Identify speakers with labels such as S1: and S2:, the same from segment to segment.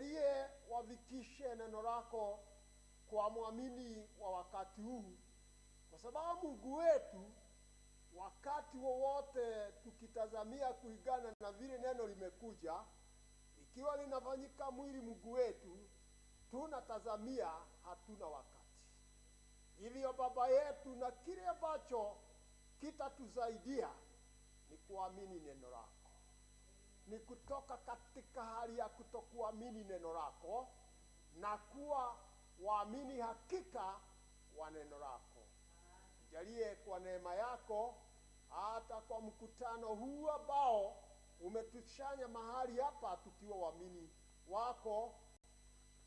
S1: tujalie wavikishe neno lako kwa muamini wa wakati huu, kwa sababu Mungu wetu, wakati wowote tukitazamia kulingana na vile neno limekuja, ikiwa linafanyika mwili Mungu wetu, tunatazamia hatuna wakati. Hivyo Baba yetu, na kile ambacho kitatusaidia ni kuamini neno lako, ni kutoka katika hali ya kutokuamini neno lako na kuwa waamini hakika wa neno lako. Jalie kwa neema yako, hata kwa mkutano huu ambao umetuchanya mahali hapa tukiwa waamini wako,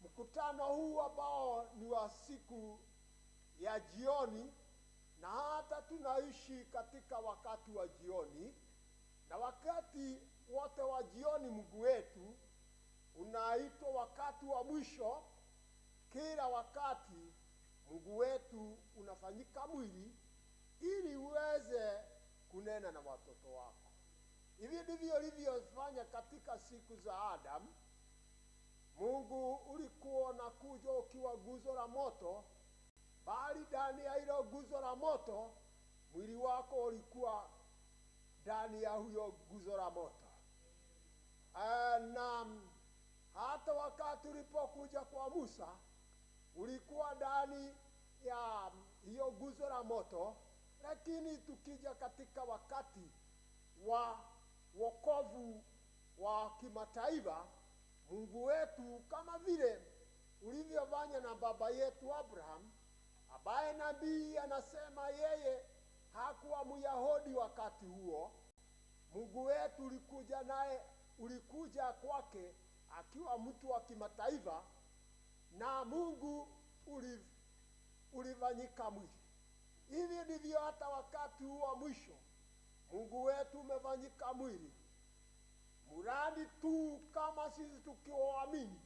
S1: mkutano huu ambao ni wa siku ya jioni, na hata tunaishi katika wakati wa jioni, na wakati wote wa jioni Mungu wetu unaitwa wakati wa mwisho. Kila wakati Mungu wetu unafanyika mwili ili uweze kunena na watoto wako. Hivi ndivyo ulivyofanya katika siku za Adamu. Mungu ulikuwa unakuja ukiwa guzo la moto, bali ndani ya hilo guzo la moto mwili wako ulikuwa ndani ya huyo guzo la moto. Na hata wakati ulipokuja kwa Musa ulikuwa ndani ya hiyo guzo la moto. Lakini tukija katika wakati wa wokovu wa kimataifa, Mungu wetu, kama vile ulivyofanya na baba yetu Abraham, ambaye nabii anasema yeye hakuwa Myahudi wakati huo, Mungu wetu ulikuja naye, ulikuja kwake akiwa mtu wa kimataifa, na Mungu ulifanyika mwili. Hivi ndivyo hata wakati huu wa mwisho Mungu wetu umefanyika mwili, muradi tu kama sisi tukiwaamini,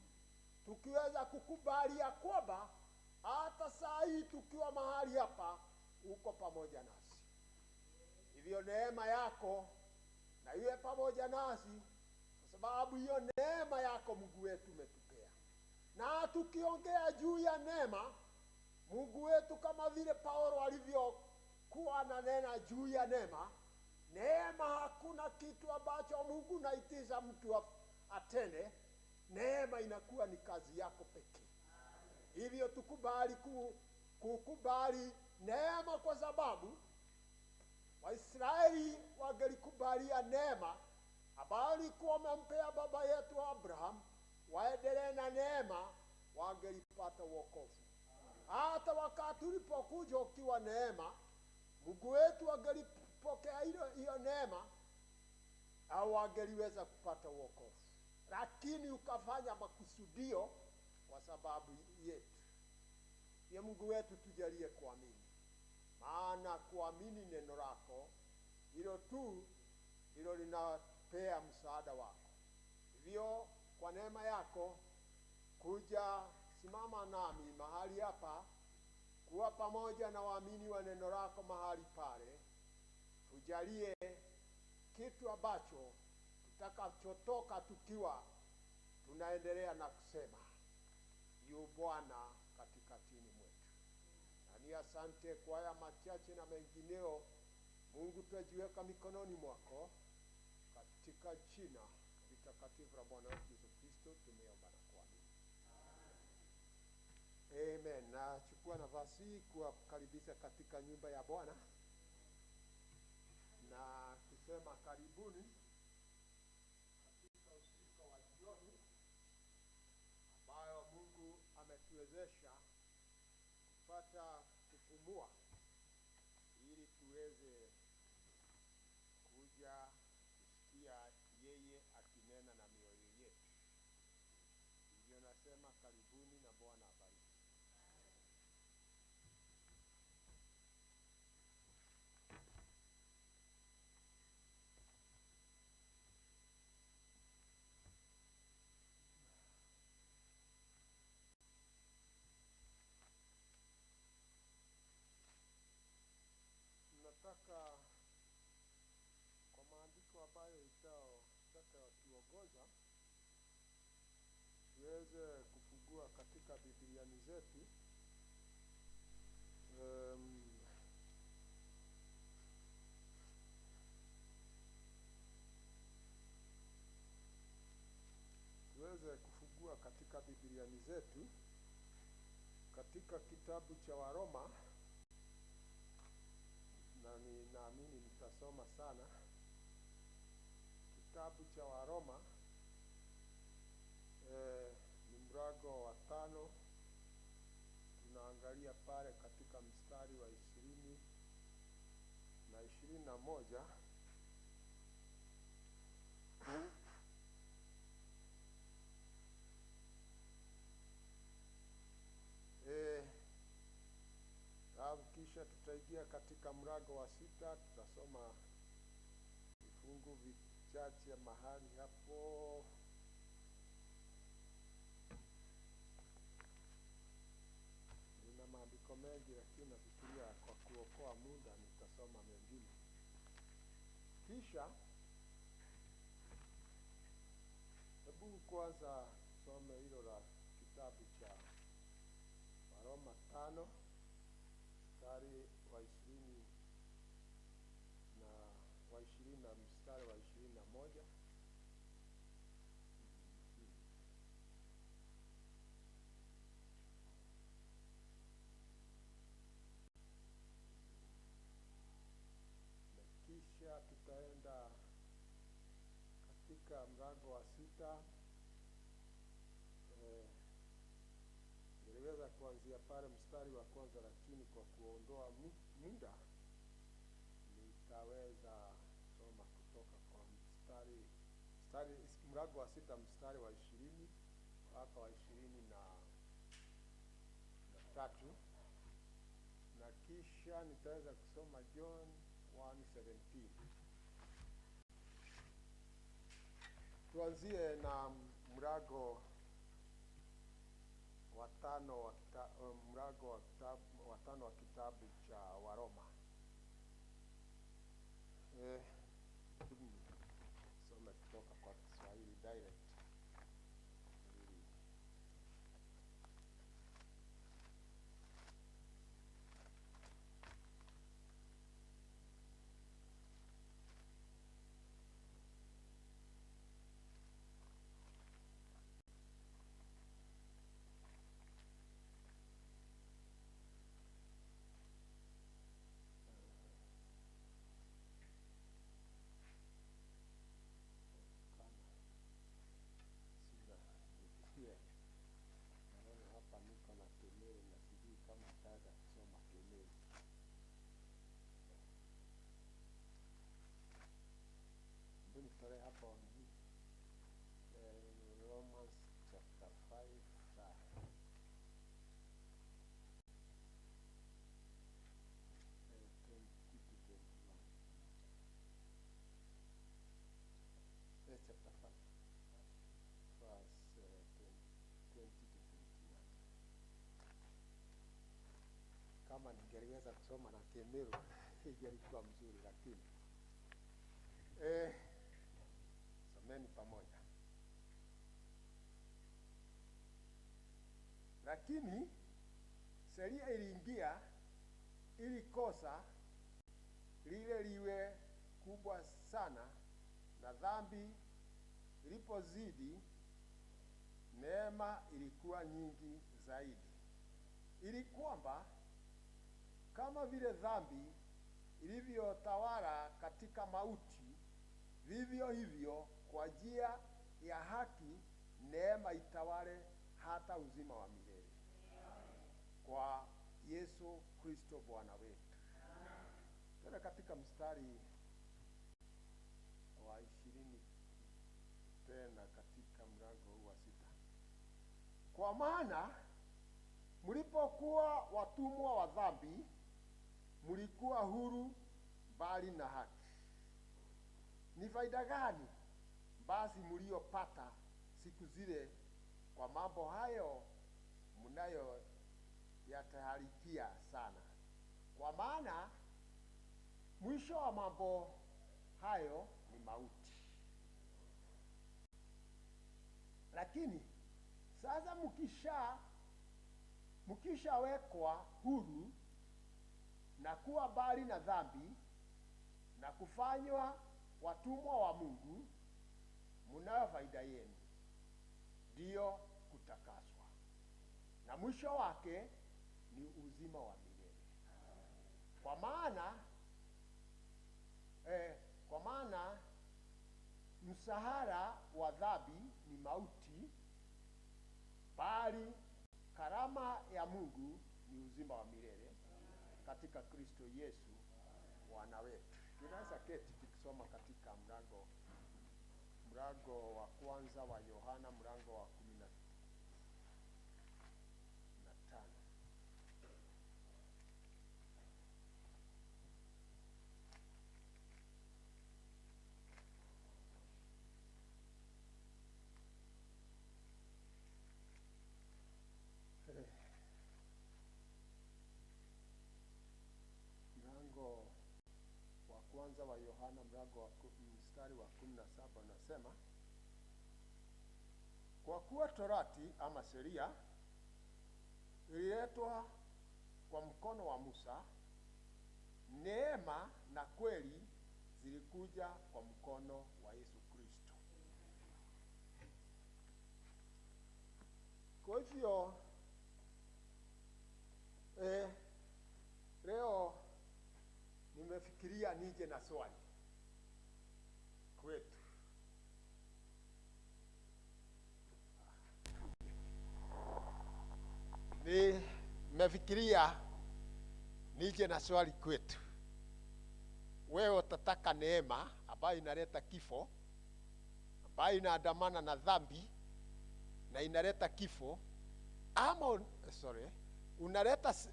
S1: tukiweza kukubali ya kwamba hata saa hii tukiwa mahali hapa uko pamoja nasi. Hivyo neema yako na iwe pamoja nasi, kwa sababu hiyo neema yako Mungu wetu umetupea. Na tukiongea juu ya neema Mungu wetu, kama vile Paulo alivyokuwa ananena juu ya neema, neema hakuna kitu ambacho Mungu naitisha mtu atende. Neema inakuwa ni kazi yako pekee. Hivyo tukubali kukubali neema, kwa sababu Waisraeli wangelikubalia neema ambayo alikuwa amempea baba yetu Abraham, waendelee na neema, wangelipata wokovu. Hata wakati ulipokuja ukiwa neema, Mungu wetu angelipokea hiyo neema, au angeliweza kupata wokovu. Lakini ukafanya makusudio kwa sababu yetu. Ya Mungu wetu tujalie kuamini, maana kuamini neno lako hilo tu hilo linapea msaada wako. Hivyo kwa neema yako kuja simama nami mahali hapa, kuwa pamoja na waamini wa neno lako mahali pale. Tujalie kitu ambacho tutakachotoka tukiwa tunaendelea na kusema yu Bwana katikatini mwetu. Na ni asante kwa haya machache na mengineo. Mungu, tujiweka mikononi mwako, katika jina litakatifu la Bwana wetu Yesu Kristo tumeomba na kuamini. Amen. Na chukua nafasi hii kuwakaribisha katika nyumba ya Bwana na kusema karibuni katika usiku wa jioni ambayo Mungu ametuwezesha kupata kupumua, ili tuweze kuja kusikia yeye akinena na mioyo yetu. Hivyo nasema karibuni na Bwana abariki. Nataka kwa maandiko katika Biblia zetu. Tuweze kufungua katika Biblia zetu katika kitabu cha Waroma, na ninaamini nitasoma sana kitabu cha Waroma. Ni mlango wa 5, tunaangalia pale katika mstari wa 20 na 21. Kisha tutaingia katika mlango wa 6, tutasoma vifungu vichache mahali hapo. Nina maandiko mengi, lakini nafikiria kwa kuokoa muda nitasoma mengine. Kisha hebu kwanza some hilo la kitabu cha Waroma 5 mstari wa 20 na mstari wa 21. Na kisha tutaenda katika mlango wa 6. Niliweza kuanzia pale mstari wa kwanza, lakini kwa kuondoa muda nitaweza soma kutoka kwa mlango wa 6 mstari wa 20 mpaka wa 23, na kisha nitaweza kusoma John 1:17. Tuanzie na mlango wa 5 wa kitabu cha Waroma. Soma kutoka kwa Kiswahili direct. Hapa niko na Kemeri na sijui kama nataka kusoma Kemeri. Mbona tare hapa wangu Romans chapter 5 chapter 5 verse 20 to 21. Kama ningeweza kusoma na Kemeru ingelikuwa mzuri, lakini someni pamoja. Lakini sheria iliingia ili kosa lile liwe kubwa sana, na dhambi ilipozidi neema ilikuwa nyingi zaidi, ili kwamba kama vile dhambi ilivyotawala katika mauti, vivyo hivyo kwa njia ya haki neema itawale hata uzima wa milele kwa Yesu Kristo Bwana wetu. Tena katika mstari wa 20 tena katika mlango huu wa 6. Kwa maana mlipokuwa watumwa wa dhambi, mlikuwa huru bali na haki. Ni faida gani basi mliopata siku zile kwa mambo hayo mnayo yataharikia sana? Kwa maana mwisho wa mambo hayo ni mauti. Lakini sasa mkishawekwa huru na kuwa mbali na dhambi na kufanywa watumwa wa Mungu, mnayo faida yenu, ndiyo kutakaswa, na mwisho wake ni uzima wa milele. Kwa maana mshahara wa dhambi ni mauti, bali karama ya Mungu ni uzima wa milele katika Kristo Yesu Bwana wetu. Tunaweza keti tukisoma katika mlango wa kwanza wa Yohana, mlango wa 15. Mlango wa kwanza wa Yohana, mlango wa mstari wa 17 unasema, kwa kuwa torati ama sheria ililetwa kwa mkono wa Musa, neema na kweli zilikuja kwa mkono wa Yesu Kristo. Kwa hivyo leo nimefikiria nije na swali kwetu. Nimefikiria nije na swali kwetu. Wewe utataka neema ambayo inaleta kifo, ambayo inaandamana na dhambi na inaleta kifo, ama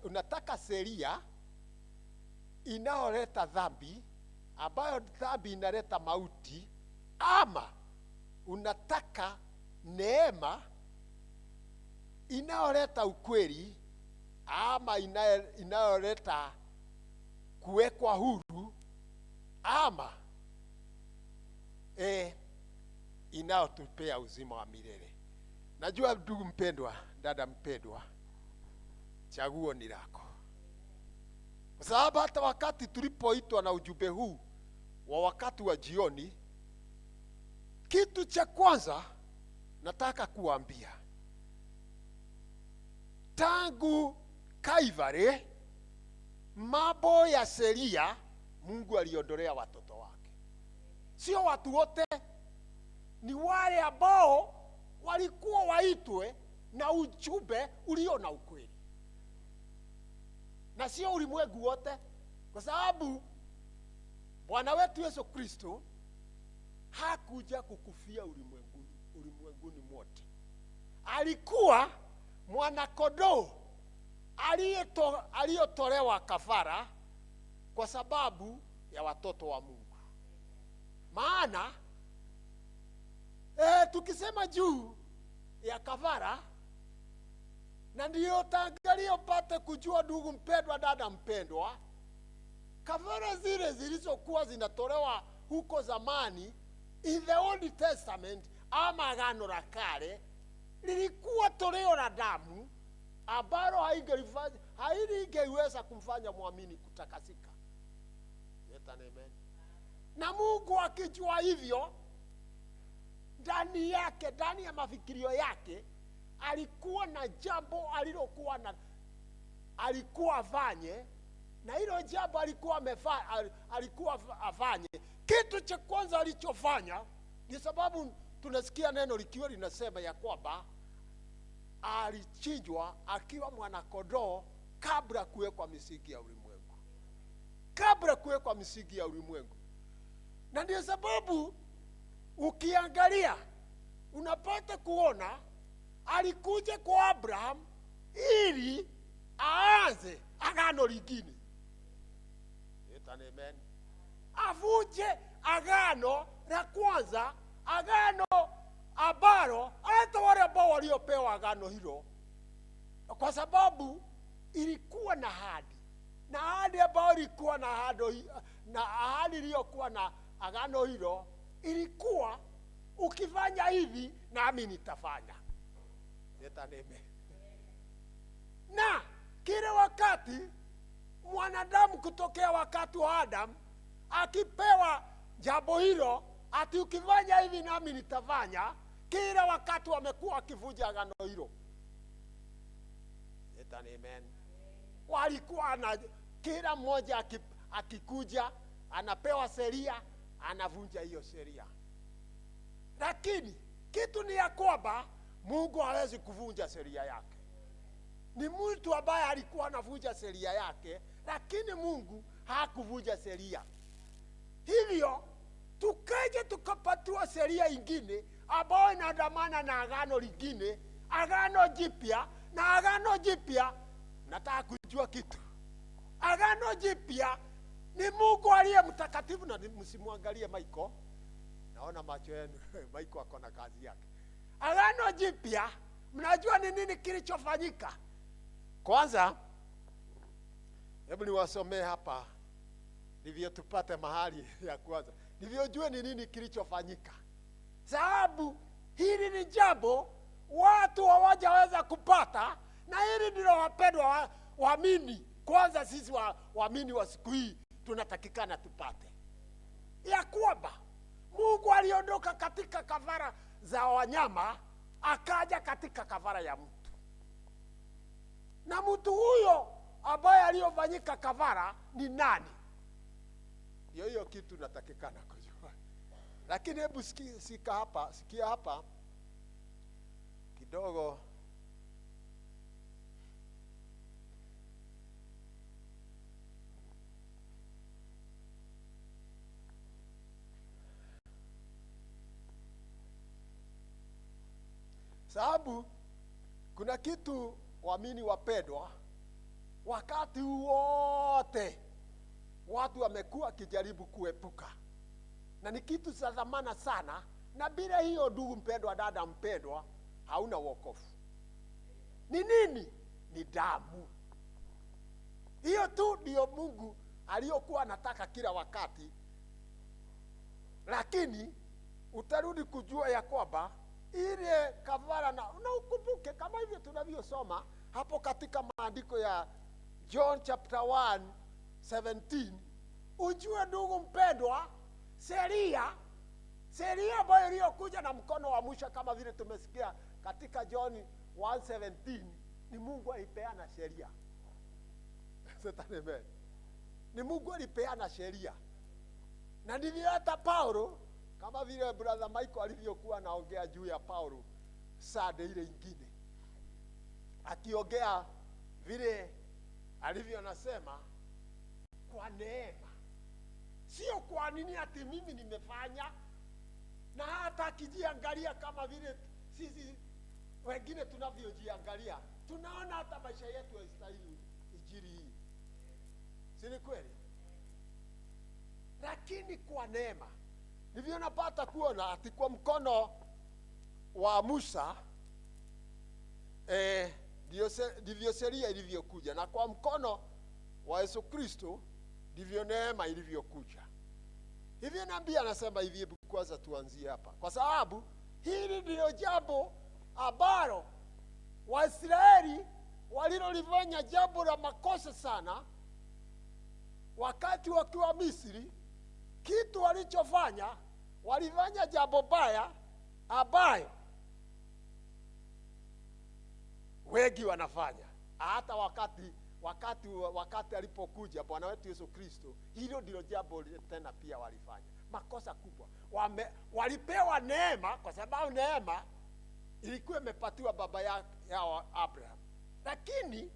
S1: unataka sheria inaoleta dhambi, ambayo dhambi inaleta mauti, ama unataka neema inaoleta ukweli, ama inaoleta kuwekwa huru, ama inaotupea uzima wa milele. Najua ndugu mpendwa, dada mpendwa, chaguo ni lako. Kwa sababu hata wakati tulipoitwa na ujumbe huu wa wakati wa jioni, kitu cha kwanza nataka kuambia, tangu Kalvari, mambo ya sheria Mungu aliondolea watoto wake. Sio watu wote, ni wale ambao walikuwa waitwe na ujumbe ulio na ukweli. Na sio ulimwengu wote, kwa sababu Bwana wetu Yesu Kristo hakuja kukufia ulimwenguni mote. Alikuwa mwana kondoo aliyotolewa kafara kwa sababu ya watoto wa Mungu. Maana tukisema juu ya kafara, na ndiyo tangalio pate kujua, ndugu mpendwa, dada mpendwa, kafara zile zilizokuwa zinatolewa huko zamani in the Old Testament ama Agano la Kale, lilikuwa toleo la damu ambalo haingeweza kumfanya muamini kutakasika. Amen. Na Mungu akijua hivyo, ndani yake, ndani ya mafikirio yake, alikuwa na jambo alikuwa afanye, na hilo jambo alikuwa afanye. Kitu cha kwanza alichofanya, ni sababu tunasikia neno likiwa linasema ya kwamba alichinjwa akiwa mwana kondoo kabla kuwekwa misingi ya ulimwengu. Kabla kuwekwa misingi ya ulimwengu. Na ndio sababu ukiangalia unapata kuona alikuja kwa Abraham ili aanze agano lingine. Amen. Avuje agano la kwanza, agano ambalo hata wale ambao waliopewa agano hilo, kwa sababu ilikuwa na ahadi. Na ahadi ambayo ilikuwa na ahadi iliyokuwa na agano hilo ilikuwa, ukifanya hivi nami nitafanya. Amen. Na kile wakati mwanadamu kutokea wakati wa Adam akipewa jambo hilo, ati ukifanya hivi nami nitafanya, kila wakati wamekuwa wakivunja agano hilo. Amen. Walikuwa na kila mmoja akikuja anapewa sheria, anavunja hiyo sheria. Lakini kitu ni ya kwamba Mungu hawezi kuvunja sheria yake. Ni mtu ambaye alikuwa anavunja sheria yake, lakini Mungu hakuvunja sheria. Hivyo tukaje tukapatiwa sheria ingine ambayo inaandamana na agano lingine, agano jipya. Na agano jipya, nataka kujua kitu. Agano jipya ni Mungu aliye mtakatifu, na msimwangalie Michael. Naona macho yenu. Michael ako na kazi yake. Agano jipya, mnajua ni nini kilichofanyika? Kwanza, hebu niwasomee hapa ndivyo tupate mahali ya kwanza. Ndivyo jue ni nini kilichofanyika. Sababu hili ni jambo watu hawajaweza kupata, na hili ndilo wapendwa waamini, kwanza sisi waamini wa siku hii tunatakikana tupate. Ya kwamba Mungu aliondoka katika kafara za wanyama, akaja katika kafara ya mtu. Na mtu huyo ambaye aliyofanyika kafara ni nani? Hiyo kitu natakikana kujua. Lakini hebu sikia hapa kidogo. Sababu kuna kitu waamini wapendwa, wakati wote watu wamekuwa kijaribu kuepuka, na ni kitu cha dhamana sana. Na bila hiyo, ndugu mpendwa, dada mpendwa, hauna wokovu. Ni nini? Ni damu. Hiyo tu ndio Mungu aliyokuwa anataka kila wakati. Lakini utarudi kujua ya kwamba ile kafara, na ukumbuke kama hivyo tunavyosoma hapo katika maandiko ya John chapter 1:17, ujue ndugu mpendwa, sheria ambayo iliyokuja na mkono wa mwisho kama vile tumesikia katika John 1:17, ni Mungu alipeana sheria. Amen. Ni Mungu alipeana sheria. Na ndivyo hata Paulo, kama vile brother Michael alivyokuwa anaongea juu ya Paulo sade ile ingine, akiongea vile alivyo nasema kwa neema, sio kwa nini ati mimi nimefanya. Na hata akijiangalia kama vile sisi wengine tunavyojiangalia, tunaona hata maisha yetu haistahili injili hii. Si ni kweli? Lakini kwa neema ndivyo napata kuona ati kwa mkono wa Musa ndivyo sheria ilivyokuja, na kwa mkono wa Yesu Kristo ndivyo neema ilivyokuja. Hivyo nabii anasema hivi, kwanza tuanzie hapa, kwa sababu hili ndio jambo ambalo Waisraeli walilolifanya jambo la makosa sana wakati wakiwa Misri. Kitu walichofanya, walifanya jambo baya ambayo wengi wanafanya hata wakati alipokuja Bwana wetu Yesu Kristo. Hilo ndilo jambo tena pia walifanya makosa kubwa. Walipewa neema, kwa sababu neema ilikuwa imepatiwa baba yao Abraham, lakini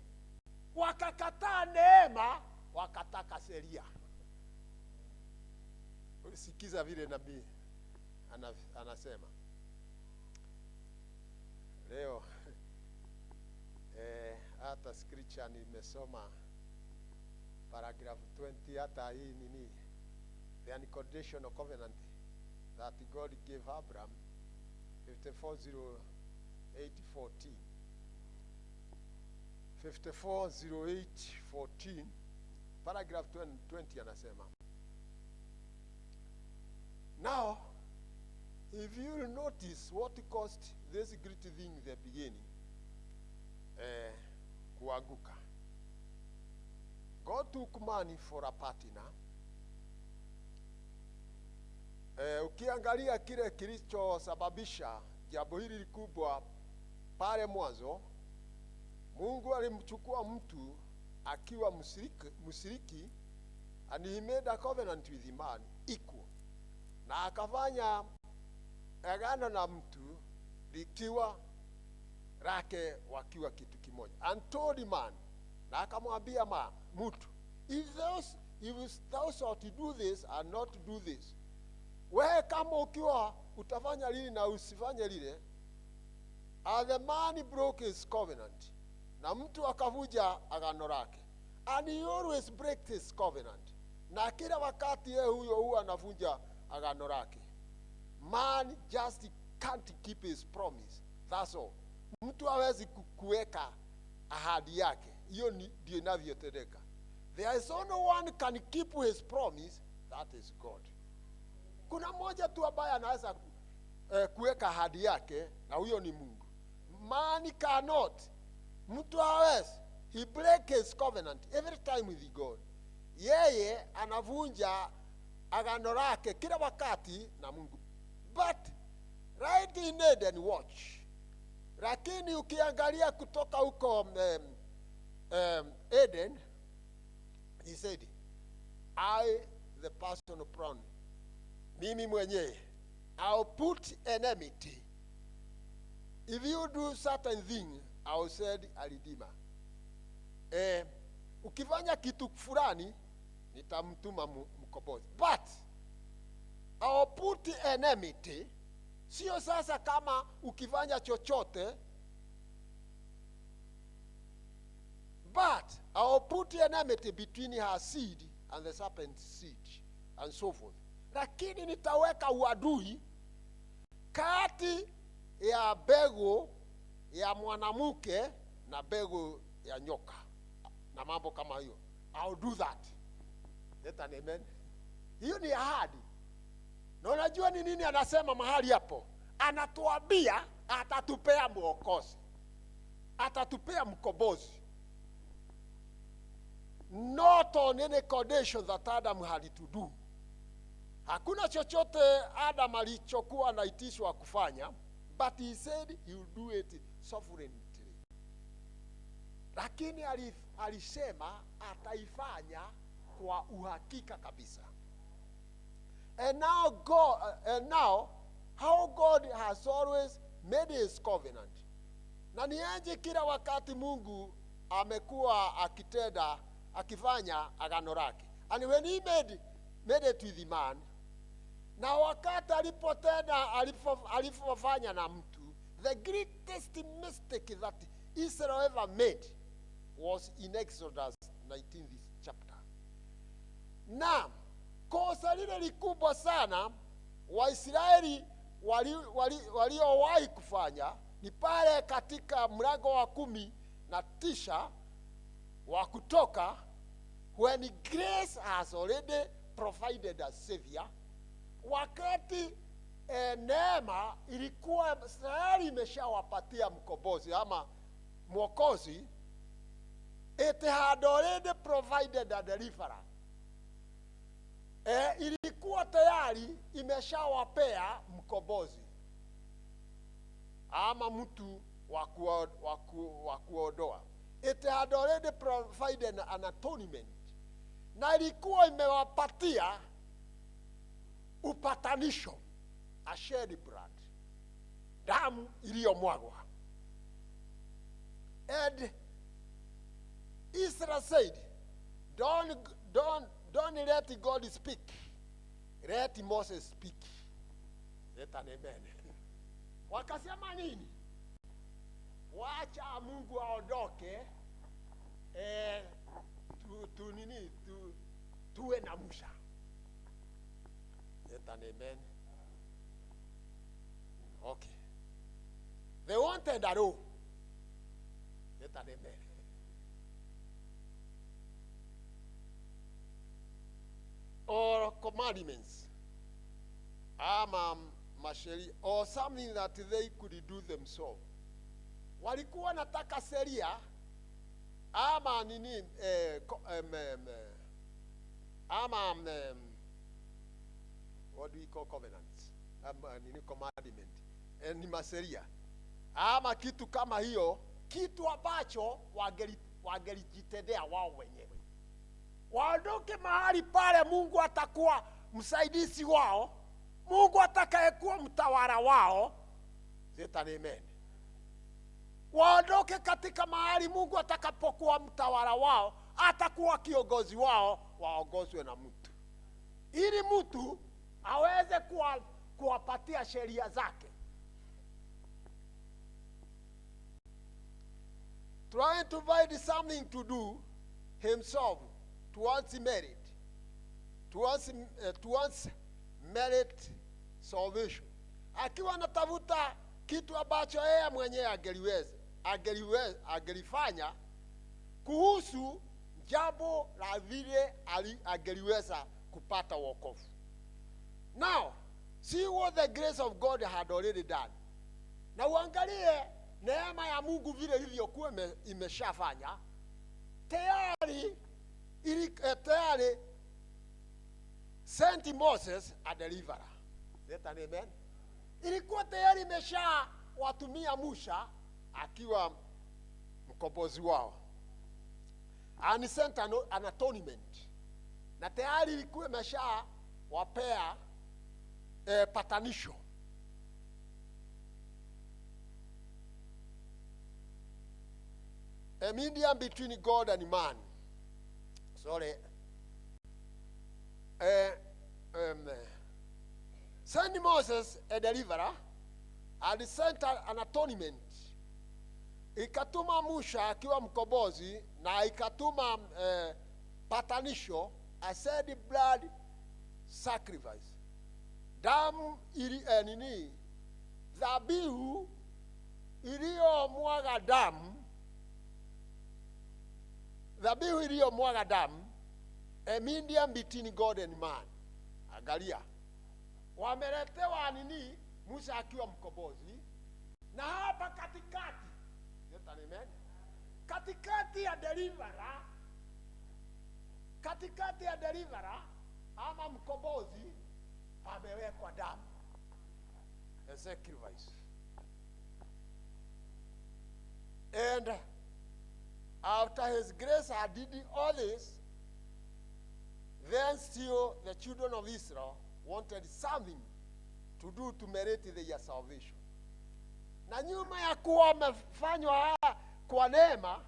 S1: wakakataa neema, wakataka sheria. Sikiza vile nabii anasema leo. Hata scripture nimesoma paragraph 20, hata hii nini, the unconditional covenant that God gave Abraham, 54:08-14. 54:08-14 paragraph 20 anasema, now if you notice what caused this great thing in the beginning, kuanguka. God took man for a partner. Ukiangalia kile kilichosababisha jambo hili kubwa pale mwanzo, Mungu alimchukua mtu akiwa musiriki, and he made a covenant with the man equal. Na akafanya agano na mtu likiwa rake wakiwa kitu kimoja. And told the man, na akamwambia mtu, if thou shalt do this and not do this, wewe kama ukiwa utafanya lile na usifanye lile. And the man broke his covenant. Na mtu akavuja agano lake. And he always breaks his covenant. Na kila wakati yeye huwa anavunja agano lake. Man just can't keep his promise. That's all. Mtu hawezi kuweka ahadi yake. Hiyo ndio inavyotendeka. There is only one can keep his promise, that is God. Kuna mmoja tu ambaye anaweza kuweka ahadi yake, na huyo ni Mungu. Man cannot. Mtu hawezi. He break his covenant every time with God. Yeye anavunja agano lake kila wakati na Mungu. But right in Eden, watch. Lakini ukiangalia kutoka huko Eden, he said, I, the personal pronoun, mimi mwenyewe, I'll put enmity. If you do certain thing, I'll send a redeemer. Ukifanya kitu fulani, nitamtuma mkombozi. But I'll put enmity. Sio sasa kama ukifanya chochote. But I'll put enmity between her seed and the serpent's seed, and so forth. Lakini nitaweka uadui kati ya bego ya mwanamke na bego ya nyoka, na mambo kama hiyo. I'll do that. Let an amen. Hiyo ni ahadi. Na unajua ni nini anasema mahali hapo? Anatuambia atatupea mwokozi, atatupea mkombozi. Not on any condition that Adam had to do. Hakuna chochote Adam alichokuwa anaitishwa kufanya, but he said he will do it sovereignly. Lakini alisema ataifanya kwa uhakika kabisa. And now how God has always made his covenant. Na niaje kila wakati Mungu amekuwa akifanya agano lake. And when he made it with the man, na wakati alipofanya na mtu, the greatest mistake that Israel ever made was in Exodus 19, this chapter. Na kosa lile likubwa sana Waisraeli waliowahi kufanya ni pale katika mlango wa 19 wa Kutoka, when grace has already provided a savior. Wakati neema ilikuwa tayari imeshawapatia mkombozi ama mwokozi, it had already provided a deliverer. Ilikuwa tayari imeshawapea mkombozi ama mtu wa kuondoa. It had already provided an atonement. Na ilikuwa imewapatia upatanisho, a shed blood, damu iliyomwagwa. And Israel said, don't let God speak. Let Moses speak. Let an amen. Wakasema nini? Wacha Mungu aondoke, tuwe na Musa. Let an amen. Okay. They wanted a law. Let an amen. Or commandments, masheria, or something that they could do themselves. Walikuwa nataka sheria ama nini what do we call covenants, nini commandment, ni maseria ama kitu kama hiyo, kitu ambacho wangelijitendea wao wenyewe. Waondoke mahali pale, Mungu atakuwa msaidizi wao, Mungu atakayekuwa mtawala wao. Shetani, amen. Waondoke katika mahali Mungu atakapokuwa mtawala wao, atakuwa kiongozi wao, waongozwe na mtu, ili mtu aweze kuwapatia sheria zake. Trying to find something to do himself towards merit, towards merit salvation. Akiwa anatafuta kitu ambacho yeye mwenyewe angelifanya kuhusu jambo la vile angeliweza kupata wokovu. Now, see what the grace of God had already done. Na uangalie neema ya Mungu vile ilivyokuwa imeshafanya. Tayari sent Moses a deliverer. Let an amen. Ilikuwa tayari imesha watumia Musa akiwa mkombozi wao. And sent an atonement. Na tayari ilikuwa imesha wapea patanisho. A medium between God and man. Sorry. Sent Moses a deliverer, and sent an atonement. Ikatuma Musa akiwa mkombozi, na ikatuma patanisho, a said blood sacrifice. Damu dhabihu iliyomwaga damu, dhabihu iliyomwaga damu, a medium between God and man. Angalia, wameletewa nini? Musa akiwa mkombozi, na hapa katikati, amen, katikati ya deliverer ama mkombozi amewekwa damu, a sacrifice. And after his grace had did all this, then still the children of Israel wanted something to do to merit their salvation. Na nyuma ya kuwa wamefanywa haya kwa neema,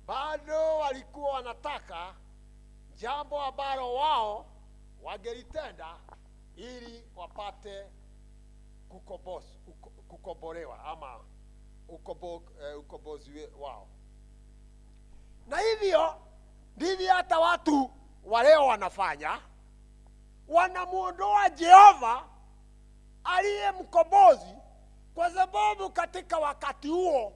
S1: bado walikuwa wanataka jambo ambalo wao wangelitenda ili wapate kukombolewa ama ukombozi wao. Na hivyo ndivyo hata watu wa leo wanafanya. Wanamuondoa Jehova aliye mkombozi, kwa sababu katika wakati huo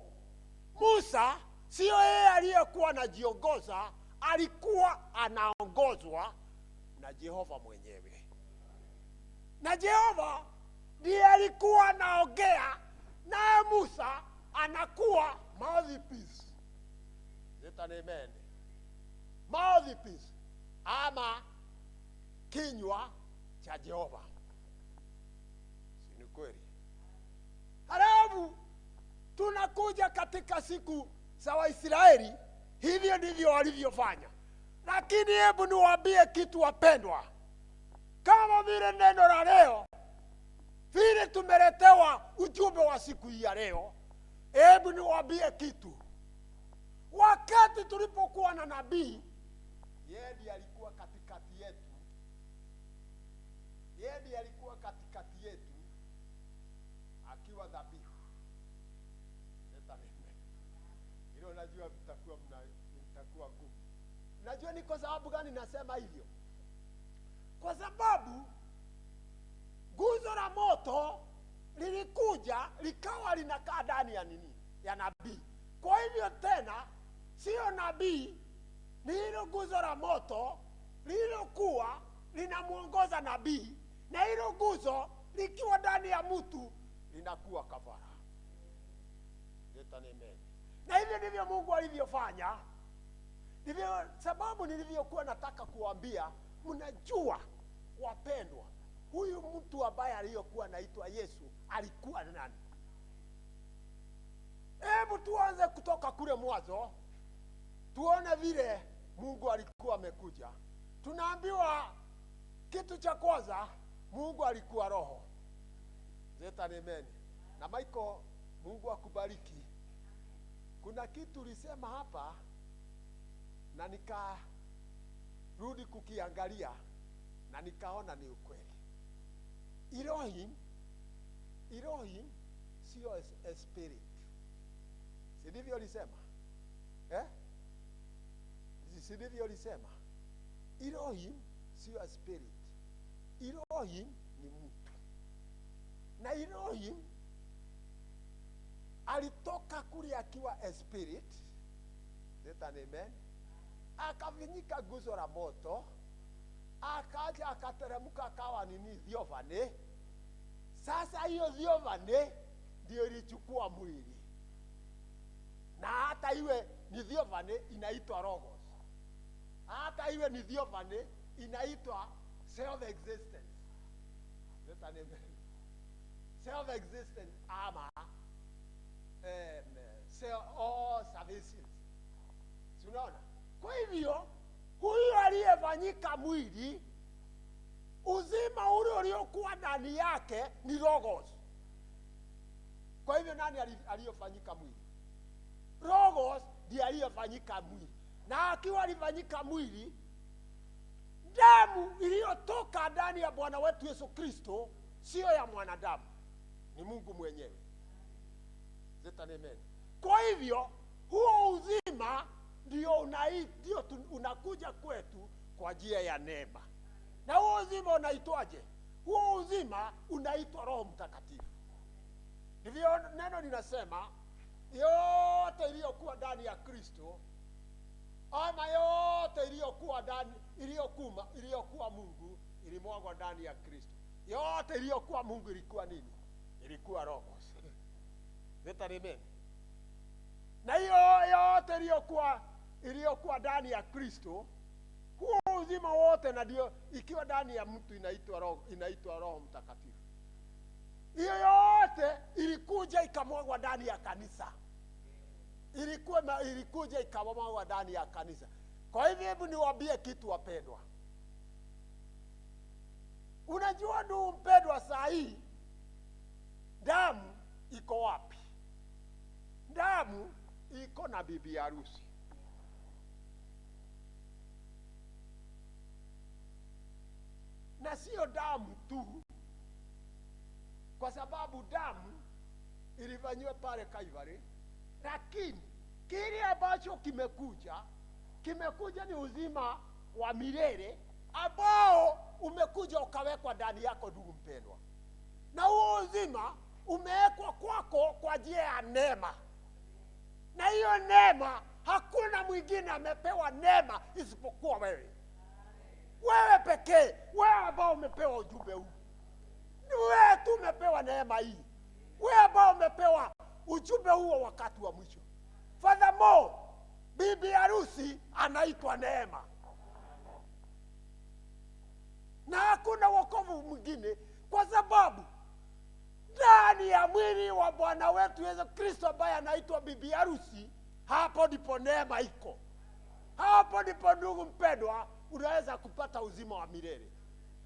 S1: Musa sio yeye aliyekuwa anajiongoza, alikuwa anaongozwa na Jehova mwenyewe. Na Jehova ndiye alikuwa anaongea, na Musa anakuwa mouthpiece. Let an amen. Mouthpiece ama kinywa cha Jehova. Si ni kweli? Halafu tunakuja katika siku za Waisraeli, hivyo ndivyo walivyofanya. Lakini hebu niwaambie kitu wapendwa, kama vile neno la leo, vile tumeletewa ujumbe wa siku hii ya leo, hebu niwaambie kitu. Wakati tulipokuwa na nabii, yeye ndiye alikuwa katikati yetu. Yeye ndiye alikuwa katikati yetu akiwa dhabihu. Hilo najua mtakuwa ngumu. Najua ni kwa sababu gani nasema hivyo? Kwa sababu nguzo la moto lilikuja likawa linakaa ndani ya nini? Ya nabii. Kwa hivyo tena sio nabii, ni hilo nguzo la moto lililokuwa linamuongoza nabii, na hilo nguzo likiwa ndani ya mtu linakuwa kafara. Amen. Na hivyo ndivyo Mungu alivyofanya. Ndivyo sababu nilivyokuwa nataka kuambia, mnajua wapendwa, huyu mtu ambaye aliyokuwa anaitwa Yesu alikuwa nani? Hebu tuanze kutoka kule mwanzo, tuone vile Mungu alikuwa amekuja. Tunaambiwa kitu cha kwanza, Mungu alikuwa roho. Zeta amen. Na Michael, Mungu akubariki. Kuna kitu ulisema hapa na nikarudi kukiangalia na nikaona ni ukweli. Elohim sio spirit. Si ndivyo ulisema? Si ndivyo ulisema? Elohim sio spirit. Elohim ni mtu. Na Elohim alitoka kule akiwa spirit. Zeta amen. Akavinyika guzo la moto, akaja akateremka akawa nini? Thiovane. Sasa hiyo thiovane ndio ilichukua mwili. Na hata iwe ni thiovane inaitwa logos. Hata iwe ni thiovane inaitwa self existence. Zeta amen. Self existence ama all services. Unaona? Kwa hivyo huyu aliyefanyika mwili, uzima ule uliokuwa ndani yake ni logos. Kwa hivyo nani aliyofanyika mwili? Logos ndiye aliyofanyika mwili. Na akiwa alifanyika mwili, damu iliyotoka ndani ya Bwana wetu Yesu Kristo sio ya mwanadamu, ni Mungu mwenyewe. Zeta amen. Kwa hivyo huo uzima ndio unakuja kwetu kwa njia ya neema. Na huo uzima unaitwaje? Huo uzima unaitwa Roho Mtakatifu. Ndivyo neno linasema, yote iliyokuwa ndani ya Kristo, ama yote iliyokuwa ndani, iliyokuwa Mungu ilimwagwa ndani ya Kristo. Yote iliyokuwa Mungu ilikuwa nini? Ilikuwa Roho. Zeta amen. Na hiyo yote iliyokuwa ndani ya Kristo, huo uzima wote, na ndio ikiwa ndani ya mtu inaitwa Roho Mtakatifu. Hiyo yote ilikuja ikamwagwa ndani ya kanisa. Ilikuja ikamwagwa ndani ya kanisa. Kwa hivyo hebu niwaambie kitu wapendwa. Unajua ndugu mpendwa, saa hii damu iko wapi? Damu iko na bibi harusi. Na sio damu tu, kwa sababu damu ilifanywa pale Calvary, lakini kile ambacho kimekuja ni uzima wa milele ambao umekuja ukawekwa ndani yako ndugu mpendwa. Na huo uzima umewekwa kwako kwa njia ya neema. Na hiyo neema, hakuna mwingine amepewa neema isipokuwa wewe. Wewe pekee, wewe ambao umepewa ujumbe huu. Ni wewe tu umepewa neema hii. Wewe ambao umepewa ujumbe huo wakati wa mwisho. Furthermore, bibi harusi anaitwa neema. Na hakuna wokovu mwingine, kwa sababu ndani ya mwili wa Bwana wetu Yesu Kristo ambaye anaitwa bibi harusi, hapo ndipo neema iko. Hapo ndipo ndugu mpendwa unaweza kupata uzima wa milele.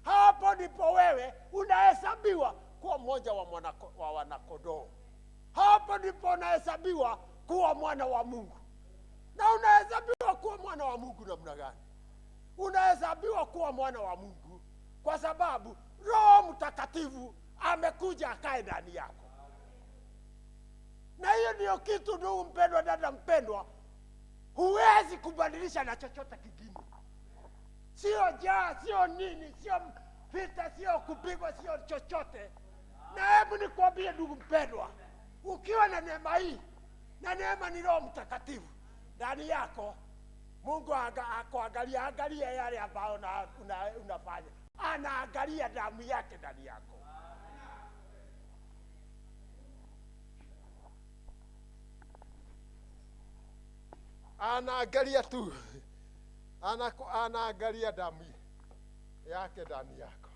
S1: Hapo ndipo wewe unahesabiwa kuwa mmoja wa wanakondoo. Hapo ndipo unahesabiwa kuwa mwana wa Mungu. Na unahesabiwa kuwa mwana wa Mungu namna gani? Unahesabiwa kuwa mwana wa Mungu kwa sababu Roho Mtakatifu amekuja akae ndani yako. Na hiyo ndio kitu ndugu mpendwa, dada mpendwa, huwezi kubadilisha na chochote kingine. Sio njaa, sio nini, sio vita, sio kupigwa, sio chochote. Na hebu nikwambie ndugu mpendwa, ukiwa na neema hii, na neema ni Roho Mtakatifu ndani yako, Mungu angalia yale ambayo unafanya. Anaangalia damu yake ndani yako. anaangalia tu, anaangalia damu yake ndani yako.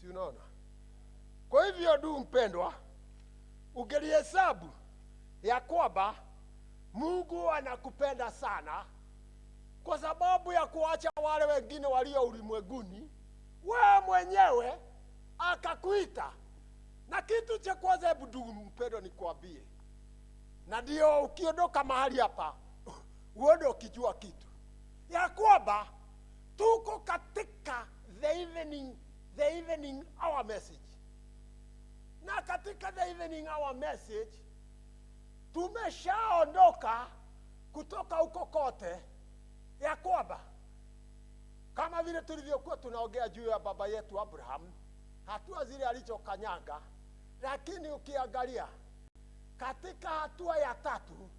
S1: Si unaona? Kwa hivyo ndugu mpendwa, ungelihesabu ya kwamba Mungu anakupenda sana kwa sababu ya kuacha wale wengine walio ulimwenguni, wewe mwenyewe akakuita. Na kitu cha kwanza, hebu ndugu mpendwa nikwambie, na ndio ukiondoka mahali hapa uone ukijua kitu ya kwamba tuko katika the evening hour message. Na katika the evening hour message tumeshaondoka kutoka huko kote, ya kwamba kama vile tulivyokuwa tunaongea juu ya baba yetu Abraham, hatua zile alizokanyaga. Lakini ukiangalia katika hatua ya tatu,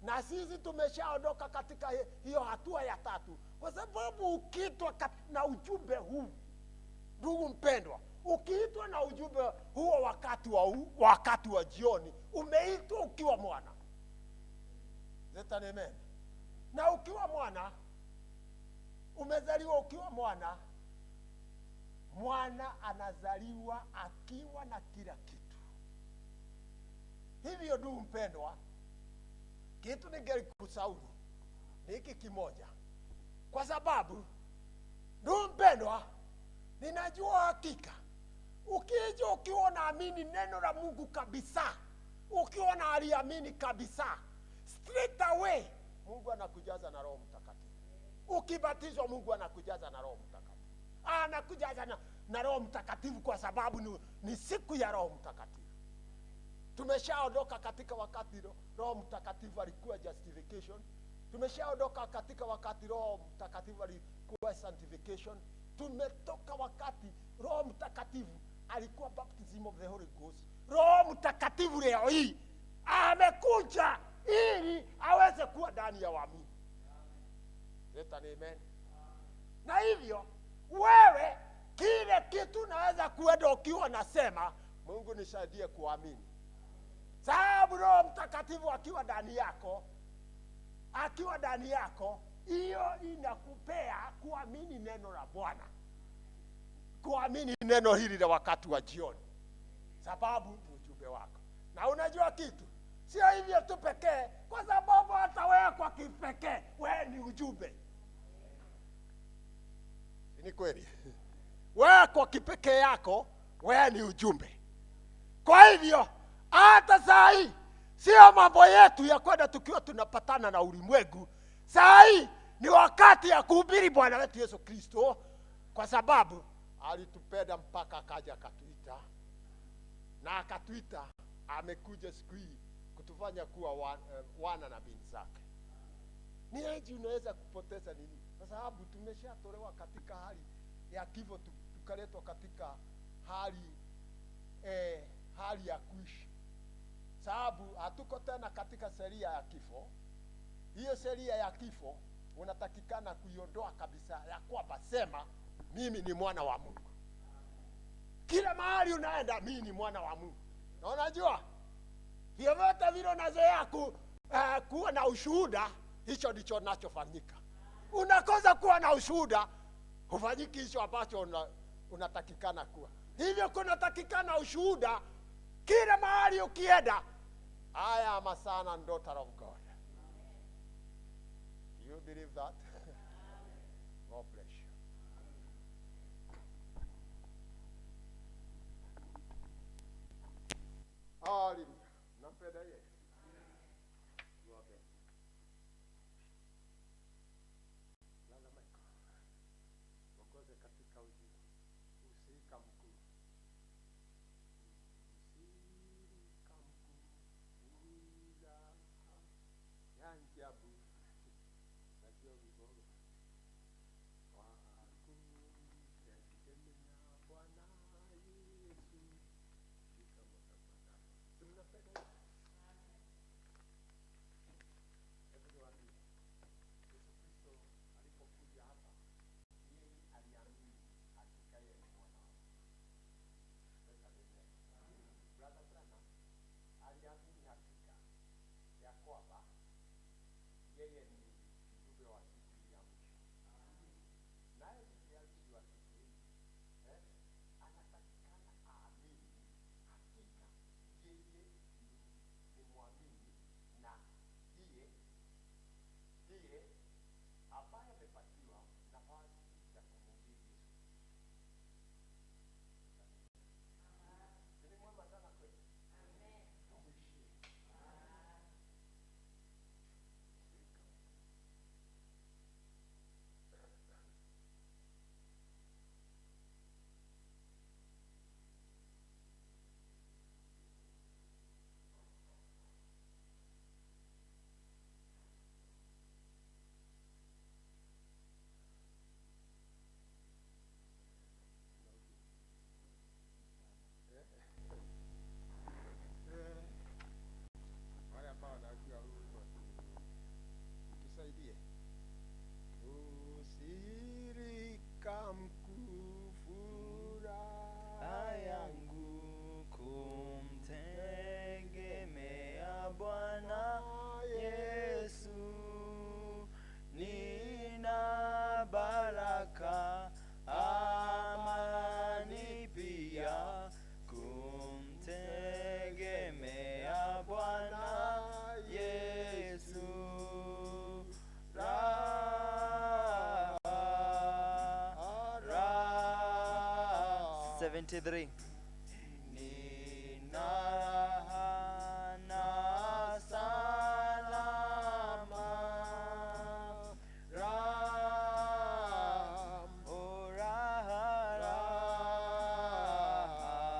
S1: na sisi tumeshaondoka katika hiyo hatua ya tatu, kwa sababu ukiitwa na ujumbe huu, ndugu mpendwa, ukiitwa na ujumbe huo wakati wa jioni, umeitwa ukiwa mwana. Amen. Na ukiwa mwana, umezaliwa ukiwa mwana. Mwana anazaliwa akiwa na kila kitu. Hivyo ndugu mpendwa, kitu ningekushauri ni hiki kimoja. Kwa sababu ndugu mpendwa, ninajua hakika ukija ukiwa unaamini neno la Mungu kabisa, ukiwa na aliamini kabisa, straight away Mungu anakujaza na Roho Mtakatifu. Ukibatizwa Mungu anakujaza na Roho Mtakatifu. Anakujaza na Roho Mtakatifu kwa sababu ni siku ya Roho Mtakatifu. Tumeshaondoka katika wakati Roho Mtakatifu alikuwa justification. Tumeshaondoka katika wakati Roho Mtakatifu alikuwa sanctification. Tumetoka wakati Roho Mtakatifu alikuwa baptism of the Holy Ghost. Roho Mtakatifu leo hii amekuja ili aweze kuwa ndani ya waamini. Amen. Na hivyo wewe kile kitu naweza kuenda ukiwa nasema, Mungu nisaidie kuamini. Sababu Roho Mtakatifu akiwa ndani yako, hiyo inakupea kuamini neno la Bwana. Kuamini neno hili la wakati wa jioni. Sababu ni ujumbe wako. Na unajua kitu, sio hivyo tu pekee, kwa sababu hata wewe kwa kipekee, wewe ni ujumbe. Ni kweli. Wewe kwa kipekee yako, wewe ni ujumbe. Kwa hivyo, hata saa hii, sio mambo yetu ya kwenda tukiwa tunapatana na ulimwengu. Saa hii ni wakati ya kuhubiri Bwana wetu Yesu Kristo, kwa sababu alitupenda mpaka akaja akatuita. Na akatuita, amekuja siku hii kutufanya kuwa wana na binti zake. Ni aje unaweza kupoteza nini? Kwa sababu tumeshatolewa katika hali ya kifo, tukaletwa katika hali ya kuishi. Sababu hatuko tena katika sheria ya kifo. Hiyo sheria ya kifo unatakikana kuiondoa kabisa, ya kwamba sema mimi ni mwana wa Mungu. Kila mahali unaenda, mimi ni mwana wa Mungu. Na unajua vyovyote vile unazoea kuwa na ushuhuda, hicho ndicho kinachofanyika. Unakosa kuwa na ushuhuda, hufanyiki hicho ambacho unatakikana kuwa. Hivyo kunatakikana ushuhuda kila mahali ukienda. I am a son and daughter of God. Do you believe that? God bless you. Hallelujah. Nampenda yeye. Katika usika mkuu. Yanjabu. Najua
S2: yeye ni mjumbe wa siku hii ya mwisho. Naye msiazi wa siku hii anatakikana aamini hakika yeye ni mwamini, na ndiye ambaye amepatiwa nafasi ya kumhubiri Yesu. Ni mwema sana kweli. Amen. Tumwishie. Wale ambao wanajua huu tusaidie. Usirika mkuu furaha
S3: yangu kumtegemea Bwana Yesu, nina baraka amani pia kumtegemea Bwana Yesu. 73. Nina raha na salama,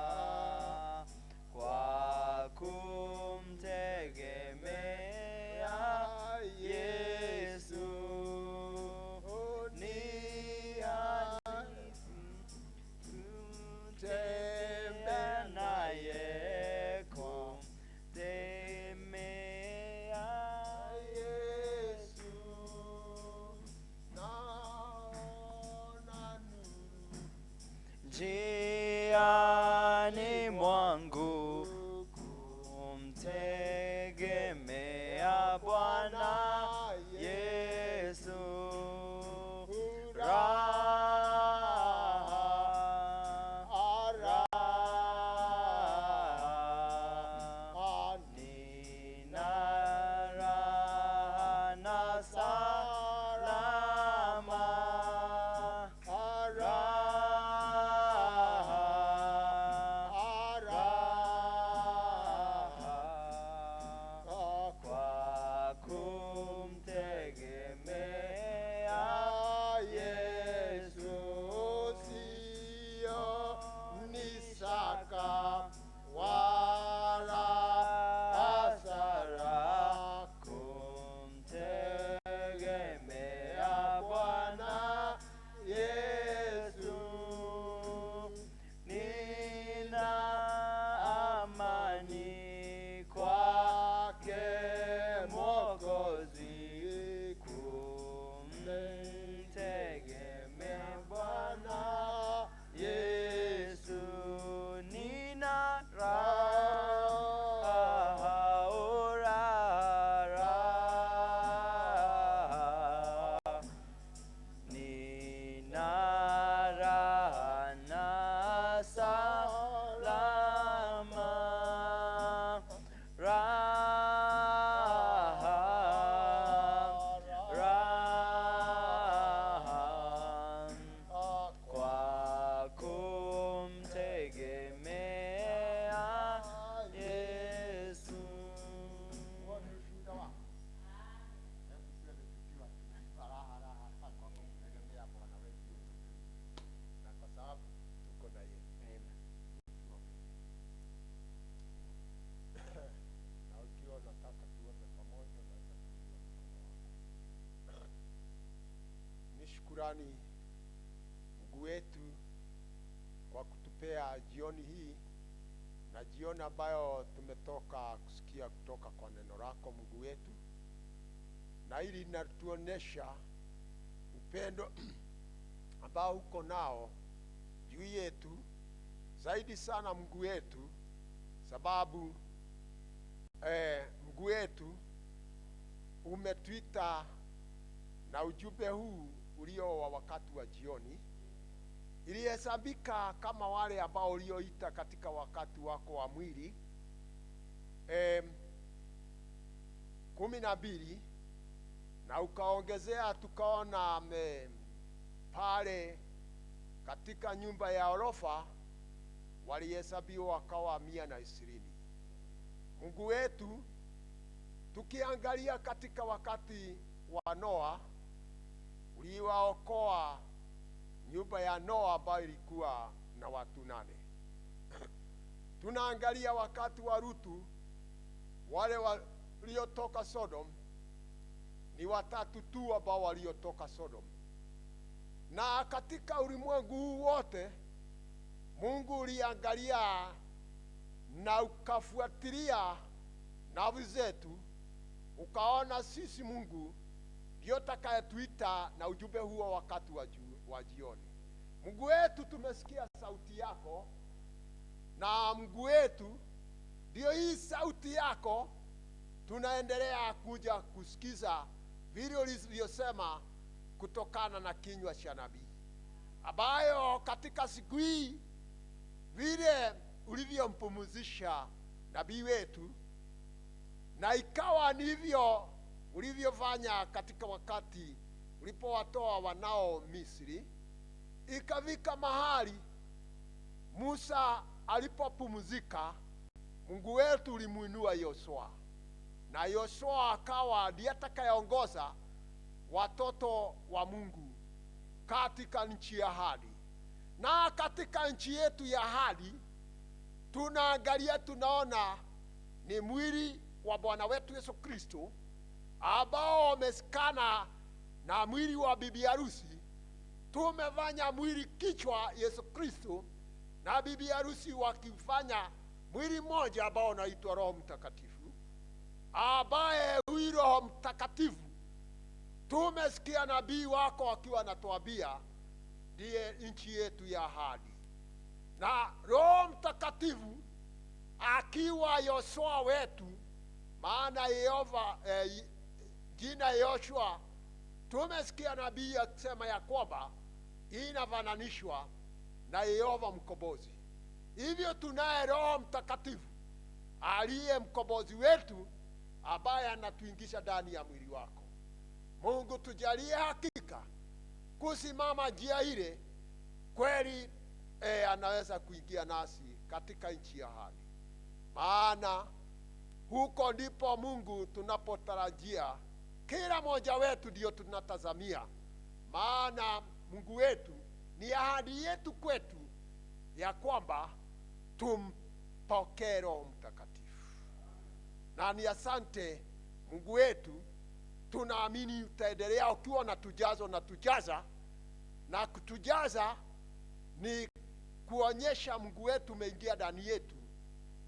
S3: raha kwa kumtegemea Yesu. Tembea naye kumtegemea Yesu.
S2: naona nuru
S3: njiani mwangu kumtegemea Bwana Yesu.
S2: Shukrani Mungu wetu kwa kutupea jioni hii, na jioni ambayo tumetoka kusikia kutoka kwa neno lako Mungu wetu, na hili linatuonesha upendo ambao uko nao juu yetu zaidi sana Mungu wetu, sababu Mungu wetu
S1: umetuita na ujumbe huu ulio wa wakati wa jioni, ilihesabika kama wale ambao ulioita katika wakati wako wa mwili 12, na ukaongezea tukaona pale katika nyumba ya orofa walihesabiwa wakawa 120. Mungu wetu, tukiangalia katika wakati wa Noa, uliwaokoa nyumba ya Noa ambayo ilikuwa na watu 8. Tunaangalia wakati wa Lutu, wale waliotoka Sodom ni 3 tu ambao waliotoka Sodom. Na katika ulimwengu huu wote Mungu uliangalia na ukafuatilia nafsi zetu, ukaona sisi Mungu ndio takayetuita na ujumbe huo wakati wa jioni. Mungu wetu, tumesikia sauti yako, na Mungu wetu, ndio hii sauti yako tunaendelea kuja kusikiza vile ulivyosema kutokana na kinywa cha nabii, ambayo katika siku hii vile ulivyompumzisha nabii wetu, na ikawa ndivyo ulivyofanya katika wakati ulipowatoa wanao Misri, ikafika mahali Musa alipopumzika, Mungu wetu ulimuinua Yoshua, na Yoshua akawa ndiye atakayeongoza watoto wa Mungu katika nchi ya ahadi. Na katika nchi yetu ya ahadi tunaangalia, tunaona ni mwili wa Bwana wetu Yesu Kristo ambao wamesikana na mwili wa bibi harusi. Tumefanya mwili kichwa Yesu Kristo na bibi harusi wakifanya mwili mmoja ambao unaitwa Roho Mtakatifu, ambaye huyu Roho Mtakatifu tumesikia nabii wako akiwa anatuambia ndiye nchi yetu ya ahadi. Na Roho Mtakatifu akiwa Yoshua wetu, maana Yehova jina Yoshua tumesikia nabii akisema ya kwamba inafananishwa na Yehova mkombozi. Hivyo tunaye Roho Mtakatifu aliye mkombozi wetu, ambaye anatuingisha ndani ya mwili wako. Mungu, tujalie hakika kusimama njia ile kweli, anaweza kuingia nasi katika nchi ya ahadi, maana huko ndipo Mungu tunapotarajia kila mmoja wetu, ndio tunatazamia. Maana Mungu wetu, ni ahadi yetu kwetu ya kwamba tumpokee Roho Mtakatifu. Na ni asante Mungu wetu, tunaamini utaendelea ukiwa na tujazo na tujaza, na kutujaza ni kuonyesha Mungu wetu umeingia ndani yetu,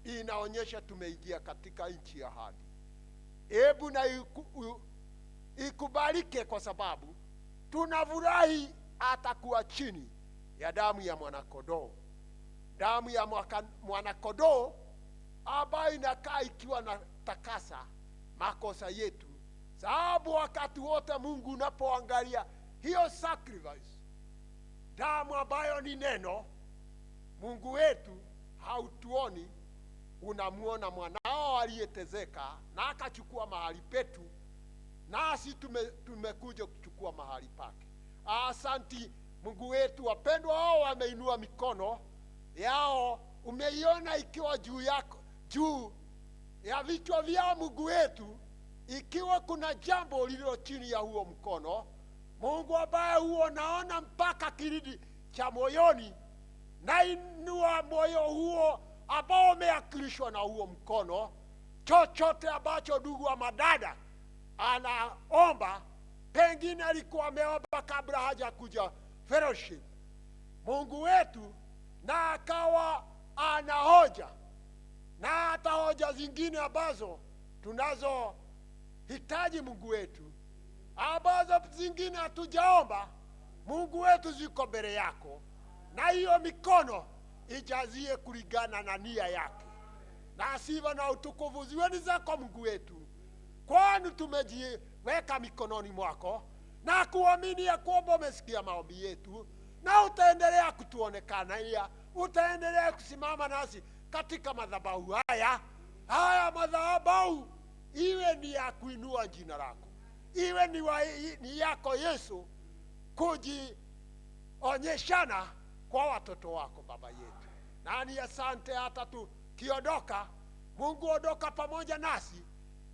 S1: inaonyesha tumeingia katika nchi ya ahadi. Hebu na ikubalike, kwa sababu tunafurahi hata kuwa chini ya damu ya mwanakondoo, damu ya mwanakondoo ambayo inakaa ikiwa na takasa makosa yetu. Sababu wakati wote Mungu unapoangalia hiyo sacrifice, damu ambayo ni neno, Mungu wetu hautuoni, unamuona mwanao aliyetezeka na akachukua mahali petu, nasi tumekuja kuchukua mahali pake. Asanti Mungu wetu. Wapendwa hao wameinua mikono yao, umeiona ikiwa juu ya vichwa vyao Mungu wetu. Ikiwa kuna jambo lililo chini ya huo mkono, Mungu ambaye huo naona mpaka kilindi cha moyoni, na inua moyo huo ambao umeakilishwa na huo mkono. Chochote ambacho ndugu wa madada anaomba, pengine alikuwa ameomba kabla haja kuja fellowship, Mungu wetu, na akawa ana hoja na hata hoja zingine ambazo tunazo hitaji Mungu wetu, ambazo zingine hatujaomba, Mungu wetu ziko mbele yako, na hiyo mikono ijazie kulingana na nia yake, na sifa na utukufu ziwe ni zako Mungu wetu. kwani tumejiweka mikononi mwako na kuamini ya kwamba umesikia maombi yetu na utaendelea kutuonekania, utaendelea kusimama nasi katika madhabahu haya. Haya madhabahu iwe ni ya kuinua jina lako, iwe ni yako Yesu kujionyeshana kwa watoto wako Baba yetu. Nani asante, hata tukiondoka Mungu ondoka pamoja nasi,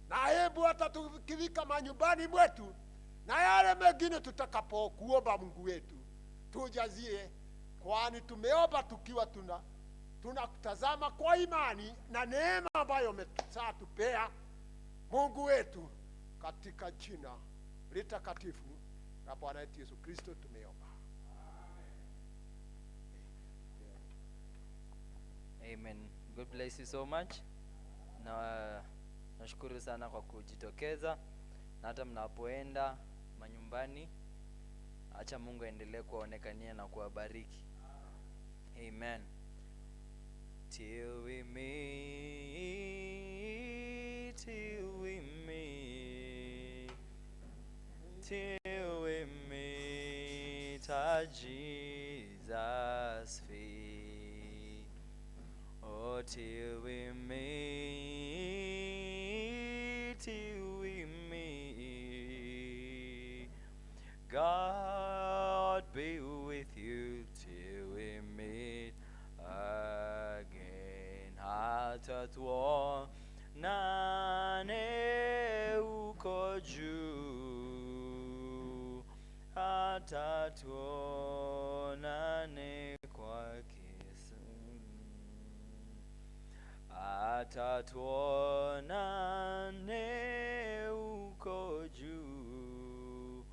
S1: na hebu hata tukifika manyumbani mwetu na yale mengine tutakapokuomba Mungu wetu tujazie, kwani tumeomba tukiwa tunakutazama kwa imani na neema ambayo umetupea Mungu wetu, katika jina litakatifu la Bwana wetu Yesu Kristo tumeomba.
S3: Amen. God bless you so much. Na nashukuru sana kwa kujitokeza, na hata mnapoenda manyumbani, acha Mungu aendelee kuonekania na kuwabariki. Amen. Till we meet, till we meet, till we meet at Jesus' feet. Oh, till we meet, till we meet. God be with you till we meet again. Hata tuonane uko juu, hata tuonane kwake. Hata tuonane uko juu.